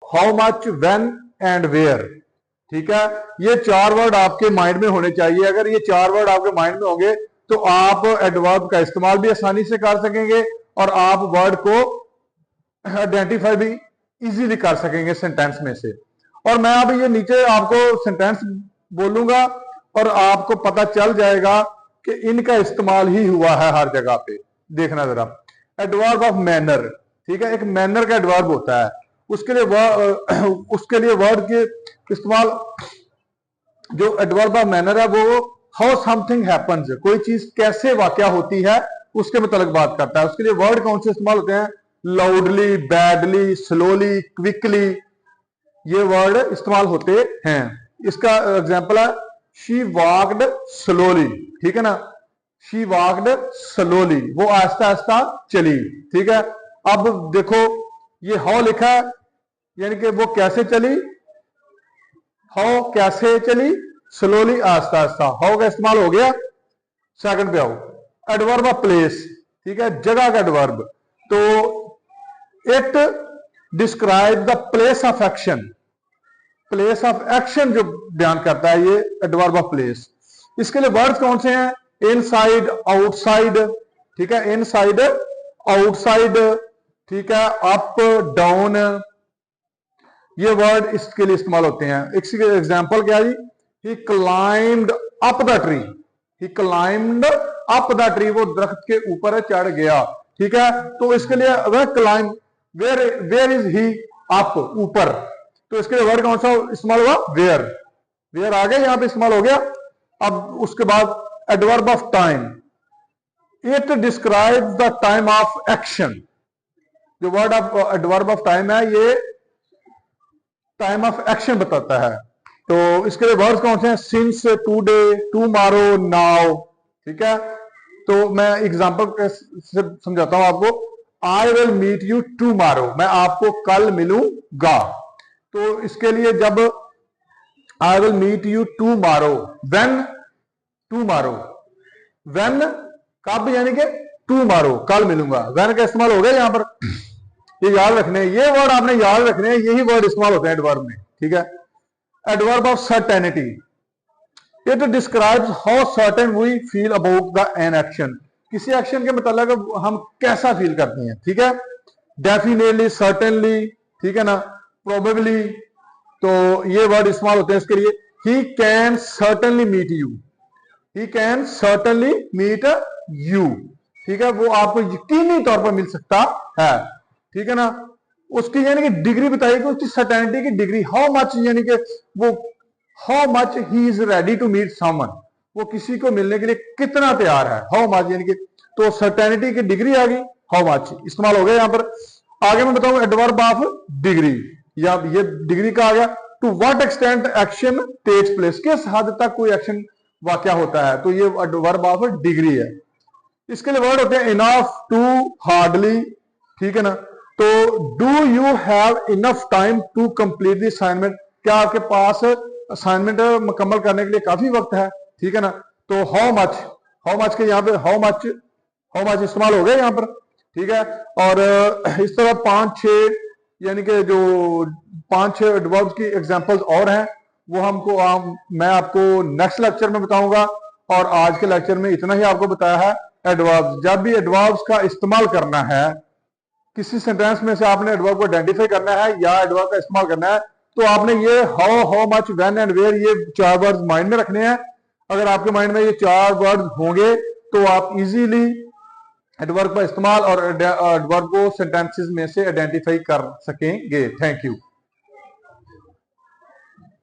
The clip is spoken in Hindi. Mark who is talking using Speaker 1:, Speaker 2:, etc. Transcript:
Speaker 1: How much, when and where. ठीक है, ये 4 वर्ड आपके माइंड में होने चाहिए। अगर ये 4 वर्ड आपके माइंड में होंगे तो आप एडवर्ब का इस्तेमाल भी आसानी से कर सकेंगे और आप वर्ड को आइडेंटिफाई भी इजीली कर सकेंगे सेंटेंस में से। और मैं अब ये नीचे आपको सेंटेंस बोलूंगा और आपको पता चल जाएगा कि इनका इस्तेमाल ही हुआ है हर जगह पे। देखना जरा, एडवर्ब ऑफ मैनर। ठीक है, एक मैनर का एडवर्ब होता है, उसके लिए वर्ड के इस्तेमाल, जो एडवर्ब ऑफ मैनर है वो हाउ समथिंग हैपेंस, कोई चीज कैसे वाकया होती है उसके मतलब बात करता है। उसके लिए वर्ड कौन से इस्तेमाल होते हैं? लाउडली, बैडली, स्लोली, क्विकली, ये वर्ड इस्तेमाल होते हैं। इसका एग्जांपल है शी वॉक्ड स्लोली। ठीक है ना, शी वॉक्ड स्लोली, वो आहिस्ता आहिस्ता चली। ठीक है, अब देखो ये हाउ लिखा है, यानी कि वो कैसे चली, हाउ कैसे चली, स्लोली आहिस्ता आहिस्ता, हाउ का इस्तेमाल हो गया। सेकंड पे आओ, एडवर्ब ऑफ प्लेस। ठीक है, जगह का एडवर्ब, तो it describe the place of action, place of action जो बयान करता है ये एडवर्ब ऑफ प्लेस। इसके लिए वर्ड्स कौन से हैं? Inside, outside. ठीक है, इनसाइड, आउटसाइड, ठीक है, अप, डाउन, ये वर्ड इसके लिए इस्तेमाल होते हैं। इसके एग्जांपल क्या है जी? He climbed up the tree, he climbed up the tree, वो दरख्त के ऊपर चढ़ गया। ठीक है, तो इसके लिए अगर climb, where is he, up, ऊपर, तो इसके लिए वर्ड कौन सा इस्तेमाल हुआ? वेयर। वेयर आ गया, यहां पे इस्तेमाल हो गया। अब उसके बाद adverb of time, it describe the time of action. जो word of adverb of time है ये टाइम ऑफ एक्शन बताता है। तो इसके लिए वर्ड्स कौन से हैं? Since, today, tomorrow, now. ठीक है, तो मैं एग्जांपल से समझाता हूं आपको। I will meet you tomorrow, मैं आपको कल मिलूंगा। तो इसके लिए जब I will meet you tomorrow, when, tomorrow, when कब, यानी कि टुमारो कल मिलूंगा, व्हेन का इस्तेमाल हो गया यहां पर। ये याद रखने, ये वर्ड आपने याद रखने, यही वर्ड इस्तेमाल होते हैं एडवर्ब में। ठीक है, adverb of certainty, it describes how certain we feel about the an action, किसी एक्शन के मतलब हम कैसा फील करते हैं। ठीक है, डेफिनेटली, सर्टेनली, ठीक है ना, प्रोबेबली, तो ये वर्ड इस्तेमाल होते हैं इसके लिए। He can certainly meet you, he can certainly meet you. ठीक है, वो आपको यकीनी तौर पर मिल सकता है। ठीक है ना, उसकी यानी कि डिग्री बताइए, उसकी सर्टेनिटी की डिग्री, हाउ मच, यानी कि वो how much he is ready to meet someone, वो किसी को मिलने के लिए कितना तैयार है। हाउ मच यानी कि, तो सर्टेनिटी की डिग्री आ गई, हाउ मच इस्तेमाल हो गया यहां पर। आगे मैं बताऊंगा एडवर्ब ऑफ डिग्री, या ये डिग्री का आ गया। To what extent action takes place, किस हद तक कोई एक्शन वाकया होता है, तो ये एडवर्ब ऑफ डिग्री है। इसके लिए वर्ड होते हैं इनफ, टू, हार्डली। ठीक है ना, तो do you have enough time to complete the assignment, क्या आपके पास असाइनमेंट मुकम्मल करने के लिए काफी वक्त है। ठीक है ना, तो हाउ मच, हाउ मच के यहाँ पे हाउ मच इस्तेमाल हो गया यहाँ पर। ठीक है, और इस तरह 5-6 यानी कि जो 5-6 एडवर्ब्स की एग्जांपल्स और हैं, वो मैं आपको नेक्स्ट लेक्चर में बताऊंगा। और आज के लेक्चर में इतना ही आपको बताया है। एडवर्ब्स, जब भी एडवर्ब्स का इस्तेमाल करना है, किसी सेंटेंस में से आपने एडवर्ब को आइडेंटिफाई करना है या एडवर्ब का इस्तेमाल करना है, तो आपने ये how much, when and where, ये 4 वर्ड्स माइंड में रखने हैं। अगर आपके माइंड में ये 4 वर्ड्स होंगे तो आप इजीली एडवर्ब का इस्तेमाल और एडवर्ब को सेंटेंसेस में से आइडेंटिफाई कर सकेंगे। Thank you.